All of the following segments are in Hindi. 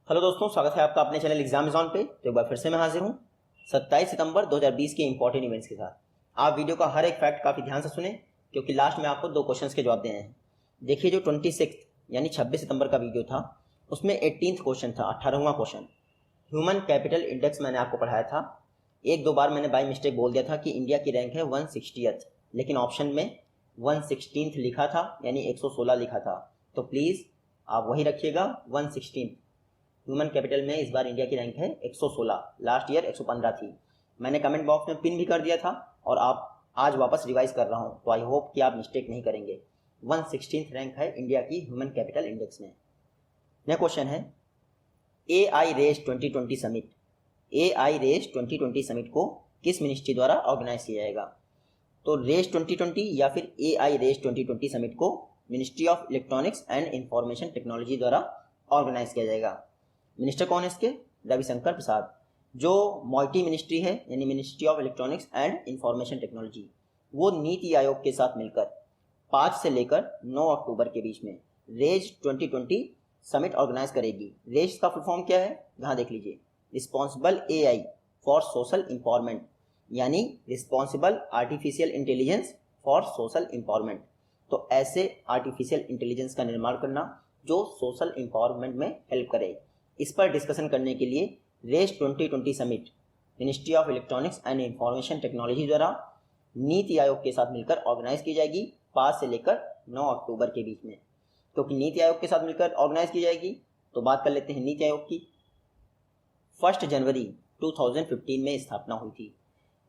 हेलो दोस्तों, स्वागत है आपका अपने चैनल एग्जाम जोन पे। तो एक बार फिर से मैं हाजिर हूँ 27 सितंबर 2020 के इंपॉर्टेंट इवेंट्स के साथ। आप वीडियो का हर एक फैक्ट काफ़ी ध्यान से सुने, क्योंकि लास्ट में आपको 2 क्वेश्चंस के जवाब देने हैं। देखिए, जो 26 यानी 26 सितंबर का वीडियो था, उसमें 18th क्वेश्चन था, 18वां क्वेश्चन। ह्यूमन कैपिटल इंडेक्स मैंने आपको पढ़ाया था। 1-2 बार मैंने बाई मिस्टेक बोल दिया था कि इंडिया की रैंक है 160th, लेकिन ऑप्शन में 116th लिखा था, यानी 116 लिखा था। तो प्लीज़ आप वही रखिएगा 116th। ह्यूमन कैपिटल में इस बार इंडिया की रैंक है 116, लास्ट ईयर 115 थी। मैंने कमेंट बॉक्स में पिन भी कर दिया था और आप आज वापस रिवाइज कर रहा हूँ, तो आई होप कि आप मिस्टेक नहीं करेंगे। 116th रैंक है इंडिया की ह्यूमन कैपिटल इंडेक्स में। नेक्स्ट क्वेश्चन है AI race 2020 summit. AI race 2020 summit को किस मिनिस्ट्री द्वारा ऑर्गेनाइज किया जाएगा? तो रेस 2020 या फिर AI रेस 2020 समिट को ministry of electronics and information technology द्वारा ऑर्गेनाइज किया जाएगा। मिनिस्टर कौन है इसके? रविशंकर प्रसाद। जो मल्टी मिनिस्ट्री है, यानी ministry of electronics and information technology, वो नीति आयोग के साथ मिलकर 5 से लेकर 9 अक्टूबर के बीच में रेज 2020 समिट ऑर्गेनाइज करेगी। रेज का फुल फॉर्म क्या है? यहाँ देख लीजिए, responsible AI for social empowerment, यानी responsible artificial intelligence for social empowerment. तो ऐसे आर्टिफिशियल इंटेलिजेंस का निर्माण करना जो सोशल एम्पावरमेंट में हेल्प करे। इस पर डिस्कशन करने के लिए race 2020 summit ministry of electronics and information technology द्वारा नीति आयोग के साथ मिलकर ऑर्गेनाइज की जाएगी 5 से लेकर 9 अक्टूबर के बीच में। क्योंकि नीति आयोग के साथ मिलकर ऑर्गेनाइज की जाएगी, तो बात कर लेते हैं नीति आयोग की। 1 जनवरी 2015 में स्थापना हुई थी।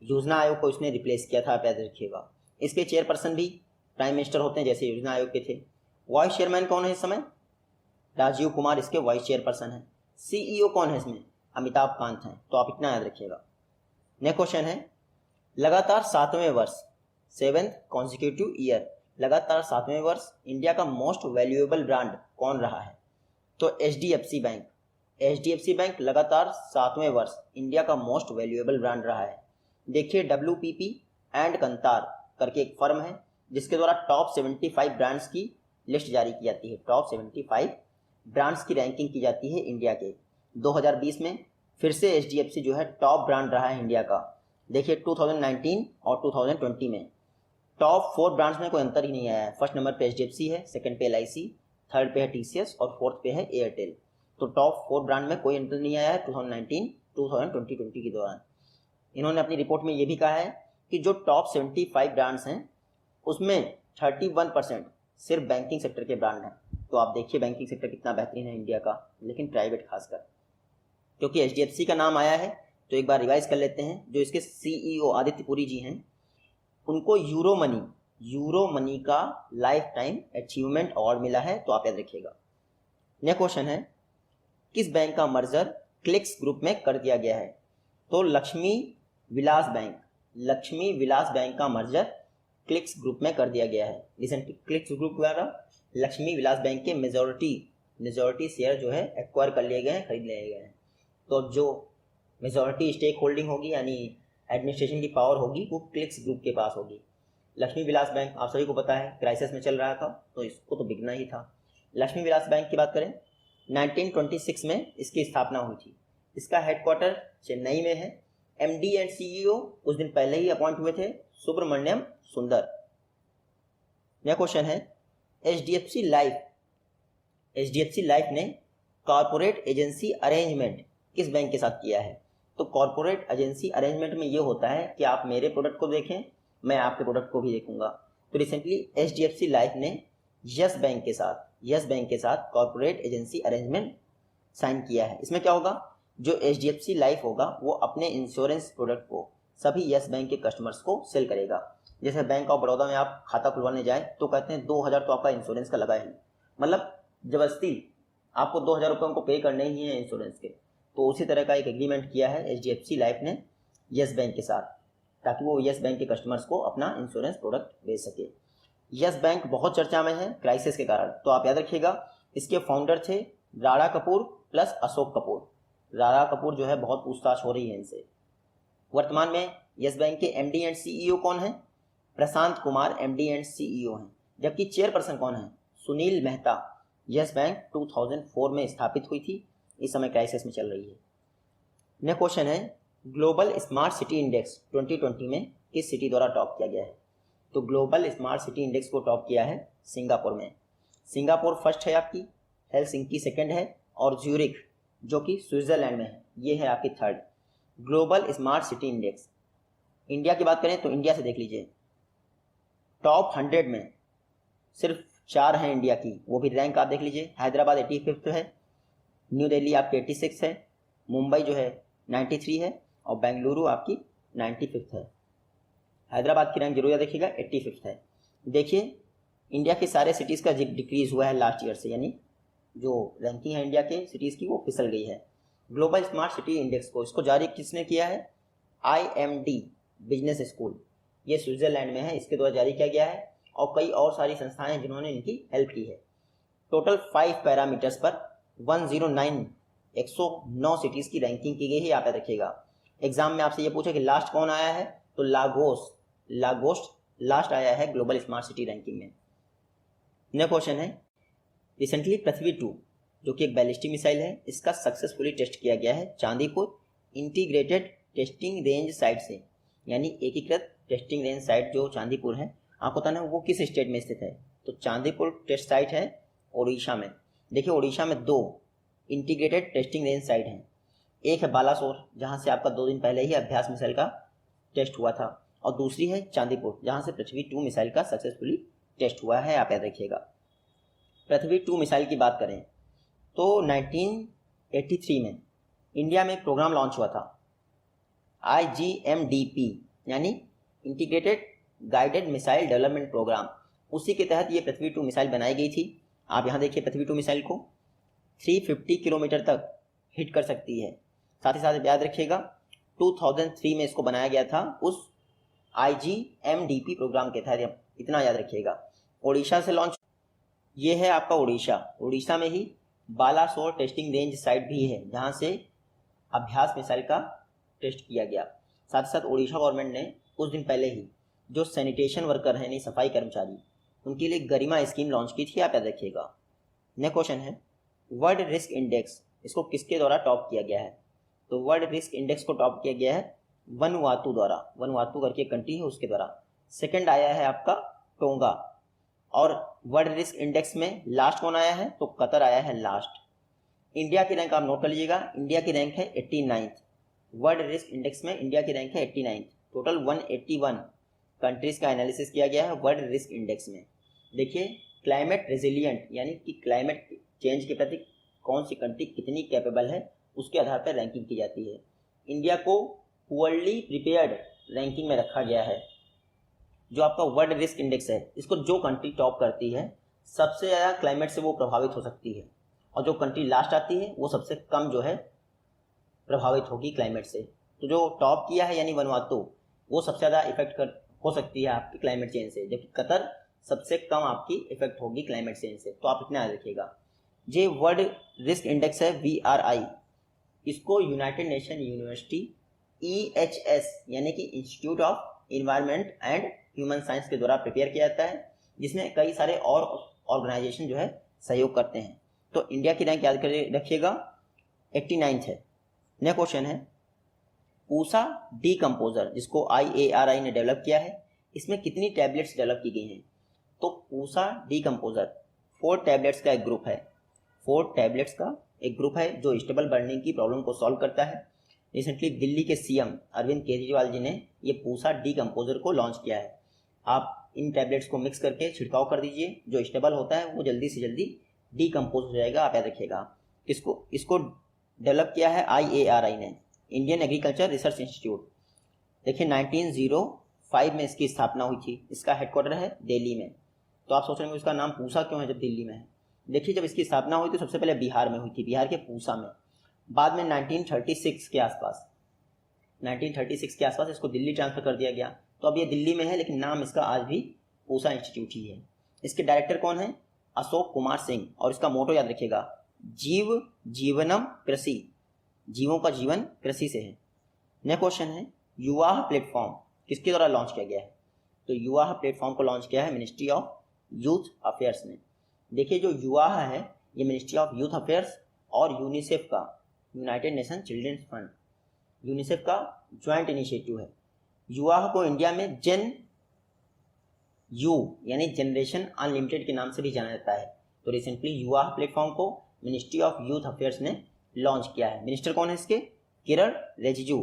योजना आयोग को इसने रिप्लेस किया था, आप याद रखिएगा। इसके चेयरपर्सन भी प्राइम मिनिस्टर होते हैं, जैसे योजना आयोग के थे। वाइस चेयरमैन कौन है इस समय? राजीव कुमार इसके वाइस चेयरपर्सन हैं। CEO कौन है इसमें? अमिताभ कांत हैं। तो आप इतना याद रखिएगा। नेक्स्ट क्वेश्चन है, लगातार 7वें वर्ष 7th कॉन्जिक्यूटिव ईयर, लगातार 7वें वर्ष इंडिया का मोस्ट वैल्यूएबल ब्रांड कौन रहा है? तो HDFC बैंक। HDFC बैंक लगातार 7वें वर्ष इंडिया का मोस्ट वैल्यूएबल ब्रांड रहा है। देखिए, WPP एंड कंतार करके एक फर्म है, जिसके द्वारा टॉप 75 ब्रांड्स की लिस्ट जारी की जाती है। टॉप 75 ब्रांड्स की रैंकिंग की जाती है इंडिया के। 2020 में फिर से HDFC जो है टॉप ब्रांड रहा है इंडिया का। देखिए, 2019 और 2020 में टॉप 4 ब्रांड्स में कोई अंतर ही नहीं आया है। फर्स्ट नंबर पे HDFC है, सेकंड पे LIC, थर्ड पे है TCS और फोर्थ पे है एयरटेल। तो टॉप 4 ब्रांड में कोई अंतर नहीं आया है 2019, 2020 के दौरान। इन्होंने अपनी रिपोर्ट में ये भी कहा है कि जो टॉप 75 ब्रांड्स हैं, उसमें 31% सिर्फ बैंकिंग सेक्टर के ब्रांड हैं। तो आप देखिए बैंकिंग सेक्टर कितना बेहतरीन है इंडिया का, लेकिन प्राइवेट खासकर। क्योंकि HDFC का नाम आया है, तो एक बार रिवाइज कर लेते हैं। जो इसके CEO आदित्य पुरी जी हैं, उनको यूरो मनी का लाइफ टाइम अचीवमेंट अवार्ड मिला है। तो आप याद रखिएगा। नेक्स्ट क्वेश्चन है, किस बैंक का मर्जर क्लिक्स ग्रुप में कर दिया गया है? तो लक्ष्मी विलास बैंक का मर्जर क्लिक्स ग्रुप में कर दिया गया है। रिसेंटली क्लिक्स ग्रुप द्वारा लक्ष्मी विलास बैंक के मेजॉरिटी शेयर जो है एक्वायर कर लिए गए हैं, खरीद लिए गए हैं। तो जो मेजॉरिटी स्टेक होल्डिंग होगी, यानी एडमिनिस्ट्रेशन की पावर होगी, वो क्लिक्स ग्रुप के पास होगी। लक्ष्मी विलास बैंक आप सभी को पता है क्राइसिस में चल रहा था, तो इसको तो बिकना ही था। लक्ष्मी विलास बैंक की बात करें, 1926 में इसकी स्थापना हुई थी। इसका हेडक्वार्टर चेन्नई में है। MD एंड CEO कुछ दिन पहले ही अपॉइंट हुए थे, सुब्रमण्यम सुंदर। नेक्स्ट क्वेश्चन है, HDFC लाइफ ने कॉर्पोरेट एजेंसी अरेंजमेंट किस बैंक के साथ किया है? तो कॉर्पोरेट एजेंसी अरेंजमेंट में ये होता है कि आप मेरे प्रोडक्ट को देखें, मैं आपके प्रोडक्ट को भी देखूंगा। तो रिसेंटली HDFC लाइफ ने यस बैंक के साथ कॉर्पोरेट एजेंसी अरेंजमेंट साइन किया है। इसमें क्या होगा, जो HDFC लाइफ होगा वो अपने इंश्योरेंस प्रोडक्ट को सभी यस बैंक के कस्टमर्स को सेल करेगा। जैसे बैंक ऑफ बड़ौदा में आप खाता खुलवाने जाए तो कहते हैं 2000 तो आपका इंश्योरेंस का लगा है, मतलब जबरदस्ती आपको 2000 रुपये उनको पे करने ही है इंश्योरेंस के। तो उसी तरह का एक एग्रीमेंट किया है HDFC लाइफ ने यस बैंक के साथ, ताकि वो यस बैंक के कस्टमर्स को अपना इंश्योरेंस प्रोडक्ट बेच सके। यस बैंक बहुत चर्चा में है क्राइसिस के कारण, तो आप याद रखिएगा इसके फाउंडर थे राणा कपूर प्लस अशोक कपूर। राणा कपूर जो है बहुत पूछताछ हो रही है इनसे। वर्तमान में यस बैंक के MD एंड CEO कौन है? Prashant Kumar MD and CEO हैं। जबकि चेयरपर्सन कौन है? सुनील मेहता। यस बैंक 2004 में स्थापित हुई थी। इस समय क्राइसिस में चल रही है। नेक्स्ट क्वेश्चन है, ग्लोबल स्मार्ट सिटी इंडेक्स 2020 में किस सिटी द्वारा टॉप किया गया है? तो ग्लोबल स्मार्ट सिटी इंडेक्स को टॉप किया है सिंगापुर में। सिंगापुर फर्स्ट है आपकी, हेलसिंकी सेकंड है, और ज्यूरिख जो कि स्विट्जरलैंड में है, ये है आपकी third. Global smart city index. India की बात करें तो इंडिया से देख लीजिए, टॉप 100 में सिर्फ 4 हैं इंडिया की, वो भी रैंक आप देख लीजिए। हैदराबाद 85 है, न्यू दिल्ली आपकी 86 है, मुंबई जो है 93 है, और बेंगलुरु आपकी 95 है। हैदराबाद की रैंक जरूर याद रखिएगा, 85 है। देखिए इंडिया के सारे सिटीज़ का डिक्रीज हुआ है लास्ट ईयर से, यानी जो रैंकिंग है इंडिया के सिटीज़ की वो फिसल गई है। ग्लोबल स्मार्ट सिटी इंडेक्स को इसको जारी किसने किया है? IMD बिजनेस स्कूल, ये स्विट्जरलैंड में है, इसके द्वारा जारी किया गया है, और कई और सारी संस्थाएं हैं जिन्होंने इनकी हेल्प की है। टोटल 5 पैरामीटर्स पर 109 सिटीज़ की रैंकिंग की गई है, यहाँ पे रखिएगा। एग्जाम में आपसे ये पूछा कि लास्ट कौन आया है, तो लागोस लास्ट आया है ग्लोबल स्मार्ट सिटी रैंकिंग में। नेक्स्ट क्वेश्चन है, रिसेंटली पृथ्वी 2 जो कि एक बैलिस्टिक मिसाइल है, इसका सक्सेसफुली टेस्ट किया गया है Chandipur integrated testing range site से, यानी एकीकृत टेस्टिंग रेंज साइट जो चांदीपुर है, आपको बताना है वो किस स्टेट में स्थित है। तो चांदीपुर टेस्ट साइट है उड़ीसा में। देखिए उड़ीसा में 2 इंटीग्रेटेड टेस्टिंग रेंज साइट हैं, एक है बालासोर जहाँ से आपका 2 दिन पहले ही अभ्यास मिसाइल का टेस्ट हुआ था, और दूसरी है चांदीपुर जहाँ से पृथ्वी 2 मिसाइल का सक्सेसफुली टेस्ट हुआ है, आप याद रखिएगा। पृथ्वी 2 मिसाइल की बात करें तो 1983 में इंडिया में प्रोग्राम लॉन्च हुआ था, IGMDP यानी integrated guided missile development programme. उसी के तहत ये पृथ्वी 2 मिसाइल बनाई गई थी। आप यहाँ देखिए पृथ्वी 2 मिसाइल को 350 किलोमीटर तक हिट कर सकती है। साथ ही साथ याद रखिएगा 2003 में इसको बनाया गया था उस IGMDP प्रोग्राम के तहत, इतना याद रखिएगा। उड़ीसा से लॉन्च, ये है आपका उड़ीसा में ही बालासोर टेस्टिंग रेंज साइट भी है जहाँ से अभ्यास मिसाइल का टेस्ट किया गया। साथ ही साथ उड़ीसा गवर्नमेंट ने कुछ दिन पहले ही जो सैनिटेशन वर्कर हैं यानी सफाई कर्मचारी, उनके लिए गरिमा स्कीम लॉन्च की थी, आप याद रखिएगा। नेक्स्ट क्वेश्चन है, वर्ल्ड रिस्क इंडेक्स, इसको किसके द्वारा टॉप किया गया है? तो वर्ल्ड रिस्क इंडेक्स को टॉप किया गया है वनुआतु द्वारा, वनुआतु करके कंट्री है उसके द्वारा। सेकंड आया है आपका टोंगा, और वर्ल्ड रिस्क इंडेक्स में लास्ट कौन आया है? तो कतर आया है लास्ट। इंडिया की रैंक आप नोट कर लीजिएगा, इंडिया की रैंक है 89th, वर्ल्ड रिस्क इंडेक्स में इंडिया की रैंक है 89th। टोटल 181 कंट्रीज का एनालिसिस किया गया है वर्ल्ड रिस्क इंडेक्स में। देखिए क्लाइमेट रेजिलिएंट यानी कि क्लाइमेट चेंज के प्रति कौन सी कंट्री कितनी कैपेबल है, उसके आधार पर रैंकिंग की जाती है। इंडिया को पुअरली प्रिपेयर्ड रैंकिंग में रखा गया है। जो आपका वर्ल्ड रिस्क इंडेक्स है, इसको जो कंट्री टॉप करती है सबसे ज़्यादा क्लाइमेट से वो प्रभावित हो सकती है, और जो कंट्री लास्ट आती है वो सबसे कम जो है प्रभावित होगी क्लाइमेट से। तो जो टॉप किया है यानी वनुआतु, वो सबसे ज़्यादा इफेक्ट हो सकती है आपकी क्लाइमेट चेंज से, जबकि कतर सबसे कम आपकी इफेक्ट होगी क्लाइमेट चेंज से। तो आप इतना याद रखिएगा। ये वर्ल्ड रिस्क इंडेक्स है VRI, इसको यूनाइटेड नेशन यूनिवर्सिटी EHS यानी कि institute of environment and human science के द्वारा प्रिपेयर किया जाता है, जिसमें कई सारे और ऑर्गेनाइजेशन जो है सहयोग करते हैं। तो इंडिया की रैंक याद कर रखिएगा 89th है। नेक्स्ट क्वेश्चन है, पूसा डीकम्पोजर जिसको IARI ने डेवलप किया है, इसमें कितनी टैबलेट्स डेवलप की गई हैं? तो पूसा डीकम्पोजर 4 टैबलेट्स का एक ग्रुप है, 4 टैबलेट्स का एक ग्रुप है जो स्टेबल बर्निंग की प्रॉब्लम को सॉल्व करता है। रिसेंटली दिल्ली के CM अरविंद केजरीवाल जी ने ये पूसा डीकम्पोजर को लॉन्च किया है। आप इन टैबलेट्स को मिक्स करके छिड़काव कर दीजिए, जो स्टेबल होता है वो जल्दी से जल्दी डीकम्पोज हो जाएगा, आप याद रखिएगा। इसको डेवलप किया है IARI ने, इंडियन एग्रीकल्चर रिसर्च इंस्टीट्यूट। देखिए 1905 में इसकी स्थापना हुई थी, इसका हेडक्वार्टर है दिल्ली में। तो आप सोच रहे हैं इसका नाम पूसा क्यों है जब दिल्ली में है? देखिए जब इसकी स्थापना हुई तो सबसे पहले बिहार में हुई थी, बिहार के पूसा में। बाद में 1936 के आसपास इसको दिल्ली ट्रांसफर कर दिया गया। तो अब ये दिल्ली में है, लेकिन नाम इसका आज भी पूसा इंस्टीट्यूट ही है। इसके डायरेक्टर कौन है? अशोक कुमार सिंह, और इसका मोटो याद रखिएगा, जीव जीवनम कृषि, जीवों का जीवन कृषि से है। नेक्स्ट क्वेश्चन है, युवा प्लेटफॉर्म किसके द्वारा लॉन्च किया गया है? तो युवा प्लेटफॉर्म को लॉन्च किया है मिनिस्ट्री ऑफ यूथ अफेयर्स ने। देखिए जो युवा है ये मिनिस्ट्री ऑफ यूथ अफेयर्स और यूनिसेफ का, United Nation Children's Fund, UNICEF का ज्वाइंट इनिशिएटिव है। युवा को इंडिया में जेन यू यानी जनरेशन अनलिमिटेड के नाम से भी जाना जाता है। तो रिसेंटली युवा प्लेटफॉर्म को मिनिस्ट्री ऑफ यूथ अफेयर्स ने लॉन्च किया है। मिनिस्टर कौन है इसके? किरण रिजिजू।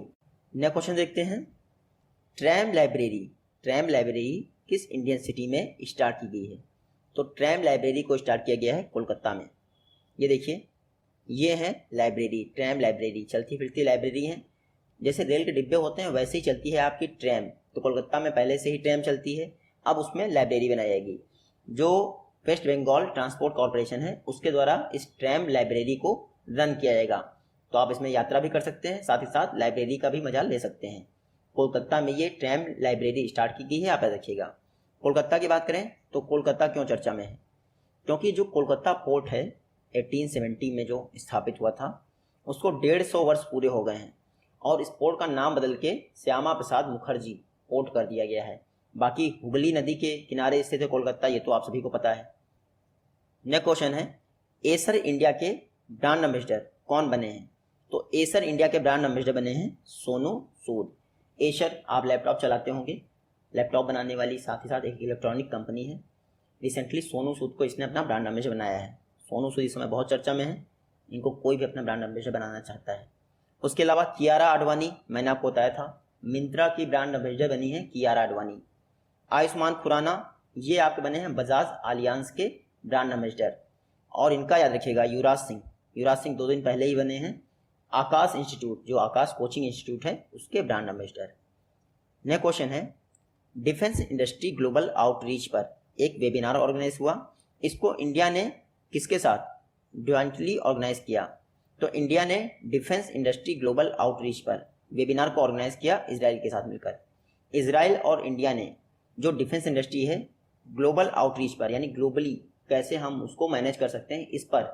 नेक्स्ट क्वेश्चन देखते हैं, ट्रैम लाइब्रेरी किस इंडियन सिटी में स्टार्ट की गई है? तो ट्रैम लाइब्रेरी को स्टार्ट किया गया है कोलकाता में। ये देखिए, ये है लाइब्रेरी, ट्रैम लाइब्रेरी, चलती फिरती लाइब्रेरी है। जैसे रेल के डिब्बे होते हैं वैसे ही चलती है आपकी ट्रैम। तो कोलकाता में पहले से ही ट्रैम चलती है, अब उसमें लाइब्रेरी बनाई जाएगी। जो वेस्ट बंगाल ट्रांसपोर्ट कॉर्पोरेशन है उसके द्वारा इस ट्रैम लाइब्रेरी को रन किया जाएगा। तो आप इसमें यात्रा भी कर सकते हैं, साथ ही साथ लाइब्रेरी का भी मजा ले सकते हैं। कोलकाता में ये ट्रैम लाइब्रेरी स्टार्ट की गई है, आप याद रखिएगा। कोलकाता की बात करें तो कोलकाता क्यों चर्चा में है? क्योंकि जो कोलकाता पोर्ट है 1870 में जो स्थापित हुआ था उसको 150 वर्ष पूरे हो गए हैं और इस पोर्ट का नाम बदल के श्यामा प्रसाद मुखर्जी पोर्ट कर दिया गया है। बाकी हुगली नदी के किनारे स्थित है कोलकाता, ये तो आप सभी को पता है। नेक्स्ट क्वेश्चन है, एसर इंडिया के ब्रांड एम्बेसडर कौन बने हैं? तो एसर इंडिया के ब्रांड एम्बेसडर बने हैं सोनू सूद। एसर आप लैपटॉप चलाते होंगे, लैपटॉप बनाने वाली साथ ही साथ एक इलेक्ट्रॉनिक कंपनी है। रिसेंटली सोनू सूद को इसने अपना ब्रांड एम्बेसडर बनाया है। सोनू सूद इस समय बहुत चर्चा में है, इनको कोई भी अपना ब्रांड एम्बेसडर बनाना चाहता है। उसके अलावा कियारा आडवाणी, मैंने आपको बताया था मिंत्रा की ब्रांड एम्बेसडर बनी है कियारा आडवाणी। आयुष्मान खुराना, ये आपके बने हैं बजाज आलियांस के ब्रांड एम्बेसडर। और इनका याद रखिएगा युवराज सिंह 2 दिन पहले ही बने हैं आकाश इंस्टीट्यूट, जो आकाश कोचिंग इंस्टीट्यूट है उसके ब्रांड एम्बेसडर। नेक्स्ट क्वेश्चन है, डिफेंस इंडस्ट्री ग्लोबल आउटरीच पर एक वेबिनार ऑर्गेनाइज हुआ। इसको इंडिया ने किसके साथ ज्वाइंटली ऑर्गेनाइज किया? तो इंडिया ने डिफेंस इंडस्ट्री ग्लोबल आउटरीच पर वेबिनार को ऑर्गेनाइज किया इजराइल के साथ मिलकर। इजराइल और इंडिया ने जो डिफेंस इंडस्ट्री है ग्लोबल आउटरीच पर यानी ग्लोबली कैसे हम उसको मैनेज कर सकते हैं, इस पर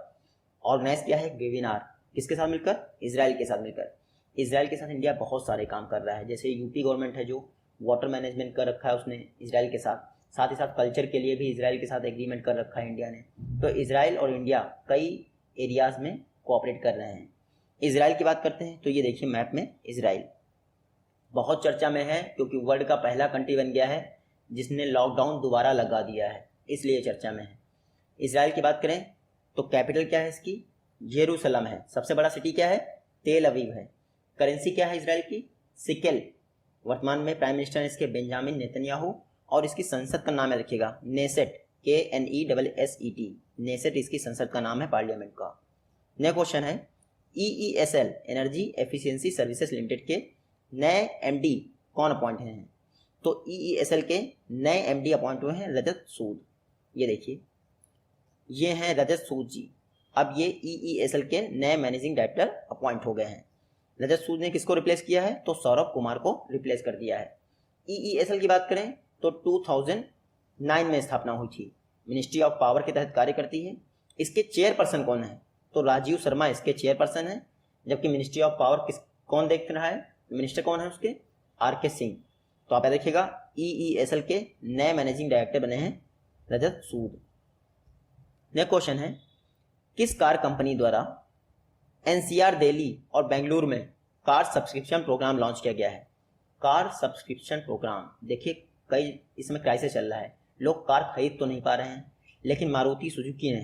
ऑर्गेनाइज किया है वेबिनार। किसके साथ मिलकर? इजराइल के साथ मिलकर। इजराइल के साथ इंडिया बहुत सारे काम कर रहा है, जैसे यूपी गवर्नमेंट है जो वाटर मैनेजमेंट कर रखा है उसने इजराइल के साथ, साथ ही साथ कल्चर के लिए भी इजराइल के साथ एग्रीमेंट कर रखा है इंडिया ने। तो इजराइल और इंडिया कई एरियाज में कोऑपरेट कर रहे हैं। इजराइल की बात करते हैं तो ये देखिए मैप में इजराइल बहुत चर्चा में है क्योंकि वर्ल्ड का पहला कंट्री बन गया है जिसने लॉकडाउन दोबारा लगा दिया है, इसलिए चर्चा में है। इजराइल की बात करें तो कैपिटल क्या है इसकी? जेरूसलम है। सबसे बड़ा सिटी क्या है? तेल अवीव है। करेंसी क्या है इजराइल की? सिकेल। वर्तमान में प्राइम मिनिस्टर इसके बेंजामिन नेतन्याहू और इसकी संसद का नाम है रखिएगा नेसेट, KNESSET। नेसेट इसकी संसद का नाम है पार्लियामेंट का। नेक्स्ट क्वेश्चन है, EESL energy efficiency services limited के नए MD कौन अपॉइंट हैं? तो EESL के नए MD अपॉइंट हुए हैं रजत सूद। ये देखिए, ये हैं रजत सूद जी। अब ये EESL के नए मैनेजिंग डायरेक्टर अपॉइंट हो गए हैं। रजत सूद ने किसको रिप्लेस किया है? तो सौरभ कुमार को रिप्लेस कर दिया है। EESL की बात करें तो 2009 में स्थापना हुई थी, मिनिस्ट्री ऑफ पावर के तहत कार्य करती है। इसके चेयरपर्सन कौन है? तो राजीव शर्मा इसके चेयरपर्सन है, जबकि मिनिस्ट्री ऑफ पावर कौन देख रहा है? मिनिस्टर कौन है उसके? RK सिंह। तो आप याद रखिएगा EESL के नए मैनेजिंग डायरेक्टर बने हैं रजत सूद। नेक्स्ट क्वेश्चन है, किस कार कंपनी द्वारा NCR दिल्ली और बेंगलुरु में कार सब्सक्रिप्शन प्रोग्राम लॉन्च किया गया है? कार सब्सक्रिप्शन प्रोग्राम, देखिए कई इसमें क्राइसिस चल रहा है, लोग कार खरीद तो नहीं पा रहे हैं, लेकिन मारुति सुजुकी ने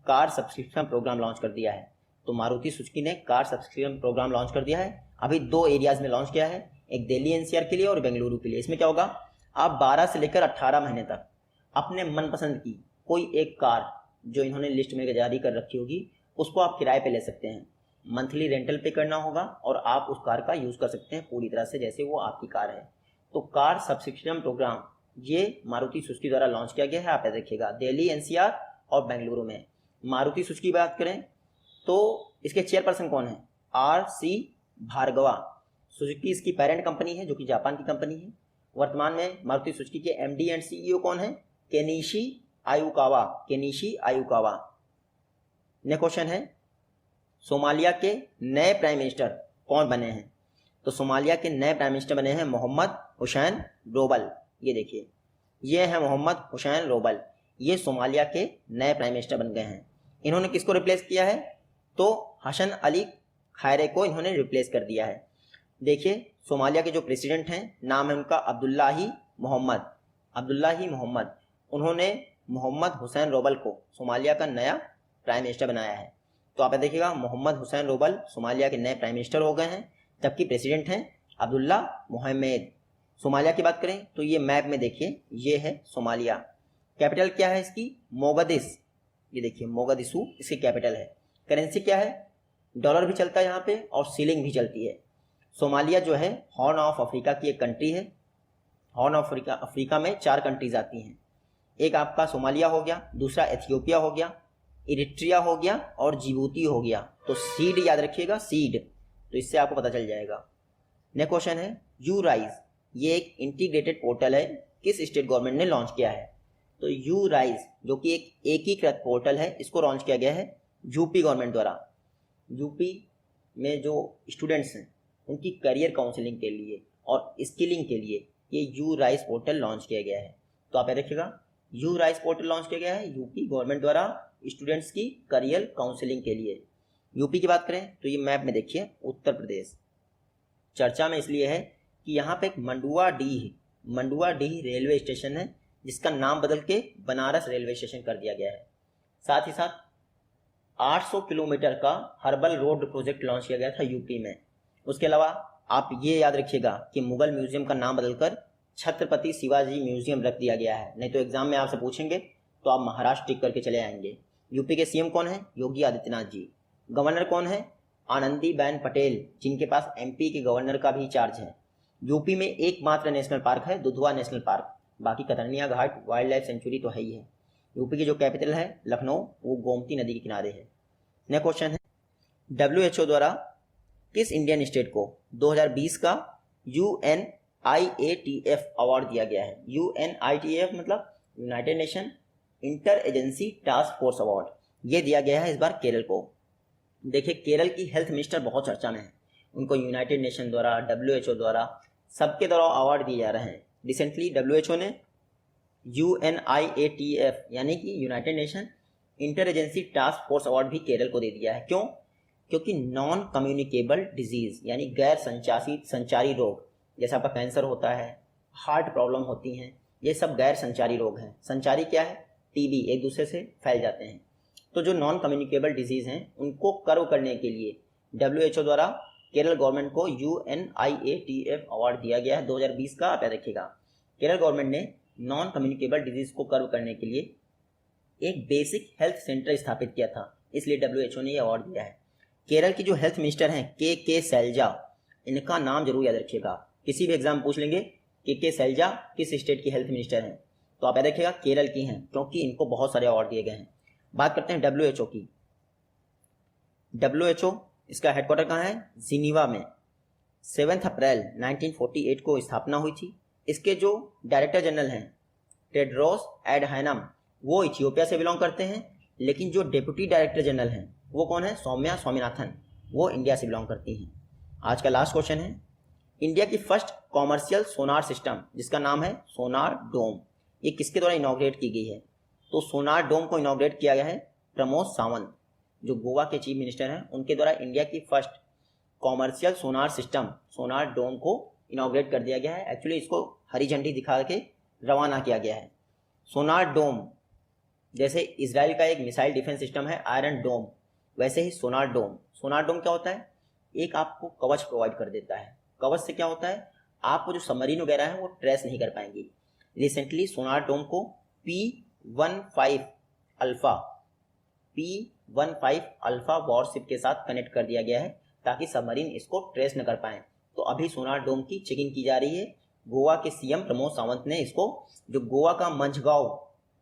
कार सब्सक्रिप्शन प्रोग्राम लॉन्च कर दिया है। तो मारुति सुजुकी ने कार सब्सक्रिप्शन प्रोग्राम लॉन्च कर दिया है। अभी 2 एरियाज में लॉन्च किया है, एक दिल्ली NCR के लिए और बेंगलुरु के लिए। इसमें क्या होगा, आप 12 से लेकर 18 महीने तक अपने मनपसंद की कोई एक कार जो इन्होंने लिस्ट में जारी कर रखी होगी उसको आप किराए पे ले सकते हैं। मंथली रेंटल पे करना होगा और आप उस कार का यूज़ कर सकते हैं पूरी तरह से जैसे वो आपकी कार है। तो कार सब्सक्रिप्शन प्रोग्राम ये मारुति सुजुकी द्वारा लॉन्च किया गया है, आप याद रखिएगा, दिल्ली NCR और बेंगलुरु में। मारुति सुजुकी की बात करें तो इसके चेयरपर्सन कौन है? RC भार्गवा। सुजुकी इसकी पेरेंट कंपनी है जो कि जापान की कंपनी है। वर्तमान में मारुति सुजुकी के MD एंड CEO कौन है? केनिशी आयुकावा। नेक्स्ट क्वेश्चन है, सोमालिया के नए प्राइम मिनिस्टर कौन बने हैं? तो सोमालिया के नए प्राइम मिनिस्टर बने हैं मोहम्मद हुसैन रोबल। ये देखिए, ये हैं मोहम्मद हुसैन रोबल, ये सोमालिया के नए प्राइम मिनिस्टर बन गए हैं। इन्होंने किसको रिप्लेस किया है? तो हसन अली खैरे को इन्होंने रिप्लेस कर दिया है। देखिए सोमालिया के जो प्रेसिडेंट हैं नाम है उनका अब्दुल्लाही मोहम्मद। उन्होंने मोहम्मद हुसैन रोबल को सोमालिया का नया प्राइम मिनिस्टर बनाया है। तो आप देखिएगा मोहम्मद हुसैन रोबल सोमालिया के नए प्राइम मिनिस्टर हो गए हैं, जबकि प्रेसिडेंट हैं अब्दुल्ला मोहम्मद। सोमालिया की बात करें तो ये मैप में देखिए ये है सोमालिया। कैपिटल क्या है इसकी? मोगादिश। ये देखिए मोगादिशु इसकी कैपिटल है। करेंसी क्या है? डॉलर भी चलता है यहाँ पे और सीलिंग भी चलती है। सोमालिया जो है हॉर्न ऑफ अफ्रीका की एक कंट्री है। हॉर्न ऑफ अफ्रीका में 4 कंट्रीज आती हैं। एक आपका सोमालिया हो गया, दूसरा एथियोपिया हो गया, इरिट्रिया हो गया और जिबूती हो गया। तो सीड याद रखिएगा, सीड, तो इससे आपको पता चल जाएगा। नेक्स्ट क्वेश्चन है यू राइज। ये एक इंटीग्रेटेड पोर्टल है, किस स्टेट गवर्नमेंट ने लॉन्च किया है? तो यू राइज जो कि एक एकीकृत पोर्टल है, इसको लॉन्च किया गया है यूपी गवर्नमेंट द्वारा। यूपी में जो स्टूडेंट्स हैं उनकी करियर काउंसलिंग के लिए और स्किलिंग के लिए ये यू राइज पोर्टल लॉन्च किया गया है। तो आप याद रखिएगा यू राइज पोर्टल लॉन्च किया गया है यूपी गवर्नमेंट द्वारा स्टूडेंट्स की करियर काउंसलिंग के लिए। यूपी की बात करें तो ये मैप में देखिए उत्तर प्रदेश चर्चा में इसलिए है कि यहाँ पे एक मंडुआडीह रेलवे स्टेशन है, जिसका नाम बदल के बनारस रेलवे स्टेशन कर दिया गया है। साथ ही साथ 800 किलोमीटर का हर्बल रोड प्रोजेक्ट लॉन्च किया गया था यूपी में। उसके अलावा आप ये याद रखिएगा कि मुगल म्यूजियम का नाम बदलकर छत्रपति शिवाजी म्यूजियम रख दिया गया है, नहीं तो एग्जाम में आपसे पूछेंगे तो आप महाराष्ट्र टिक करके चले आएंगे। यूपी के सीएम कौन है? योगी आदित्यनाथ जी। गवर्नर कौन है? आनंदीबेन पटेल, जिनके पास एमपी के गवर्नर का भी चार्ज है। यूपी में एकमात्र नेशनल पार्क है दुधवा नेशनल पार्क, बाकी कतरनिया घाट वाइल्ड लाइफ सेंचुरी तो है ही है। यूपी की जो कैपिटल है लखनऊ, वो गोमती नदी के किनारे है। नेक्स्ट क्वेश्चन है WHO द्वारा किस इंडियन स्टेट को 2020 का UNIATF अवार्ड दिया गया है? UNITF मतलब United nation inter agency task force award. ये दिया गया है इस बार केरल को। देखिए केरल की हेल्थ मिनिस्टर बहुत चर्चा में है, उनको यूनाइटेड नेशन द्वारा, WHO द्वारा, सबके द्वारा अवार्ड दिए जा रहे हैं। रिसेंटली WHO ने UNIATF यानी कि United nation inter agency task force award भी केरल को दे दिया है। क्यों? क्योंकि नॉन कम्युनिकेबल डिजीज यानी गैर संचारी रोग, जैसे आपका कैंसर होता है, हार्ट प्रॉब्लम होती हैं, ये सब गैर संचारी रोग हैं। संचारी क्या है? टीबी, एक दूसरे से फैल जाते हैं। तो जो नॉन कम्युनिकेबल डिजीज हैं उनको कर्व करने के लिए WHO द्वारा केरल गवर्नमेंट को UNIATF अवार्ड दिया गया है 2020 का। आप याद रखिएगा केरल गवर्नमेंट ने नॉन कम्युनिकेबल डिजीज को कर्व करने के लिए एक बेसिक हेल्थ सेंटर स्थापित किया था, इसलिए WHO ने ये अवार्ड दिया है। केरल की जो हेल्थ मिनिस्टर हैं के सैलजा, इनका नाम जरूर याद रखिएगा, किसी भी एग्जाम पूछ लेंगे के सैलजा किस स्टेट की हेल्थ मिनिस्टर हैं, तो आप याद रखिएगा केरल की हैं, क्योंकि इनको बहुत सारे अवार्ड दिए गए हैं। बात करते हैं WHO की। WHO इसका हेडक्वार्टर कहाँ है? जिनीवा में। 7 अप्रैल 1948 को स्थापना हुई थी। इसके जो डायरेक्टर जनरल हैं टेड्रोस एडहानम, वो इथियोपिया से बिलोंग करते हैं, लेकिन जो डिप्टी डायरेक्टर जनरल हैं वो कौन है? सौम्या स्वामीनाथन, वो इंडिया से बिलोंग करती हैं। आज का लास्ट क्वेश्चन है इंडिया की फर्स्ट कॉमर्शियल सोनार सिस्टम, जिसका नाम है सोनार डोम, ये किसके द्वारा इनॉग्रेट की गई है? तो सोनार डोम को इनॉग्रेट किया गया है प्रमोद सावंत, जो गोवा के चीफ मिनिस्टर हैं, उनके द्वारा इंडिया की फर्स्ट कॉमर्शियल सोनार सिस्टम सोनार डोम को इनॉग्रेट कर दिया गया है। एक्चुअली इसको हरी झंडी दिखा के रवाना किया गया है। सोनार डोम जैसे इजराइल का एक मिसाइल डिफेंस सिस्टम है आयरन डोम, वैसे ही सोनार डोम क्या होता है? एक आपको कवच प्रोवाइड कर देता है। कवच से क्या होता है? आपको जो सबमरीन वगैरह है वो ट्रेस नहीं कर पाएंगी। रिसेंटली सोनार डोम को P15 अल्फा वॉरशिप के साथ कनेक्ट कर दिया गया है ताकि सबमरीन इसको ट्रेस न कर पाए। तो अभी सोनार डोम की चेकिंग की जा रही है। गोवा के सीएम प्रमोद सावंत ने इसको, जो गोवा का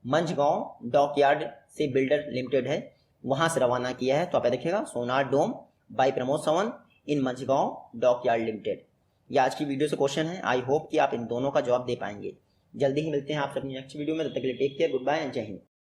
मंझगांव डॉकयार्ड से बिल्डर लिमिटेड है, वहां से रवाना किया है। तो आप देखिएगा सोनार डोम बाय प्रमोद सावंत इन मंझगांव डॉकयार्ड लिमिटेड। ये आज की वीडियो से क्वेश्चन है। आई होप कि आप इन दोनों का जवाब दे पाएंगे। जल्दी ही मिलते हैं आप अपनी नेक्स्ट वीडियो में, तब तक के लिए take care, goodbye and जय हिंद।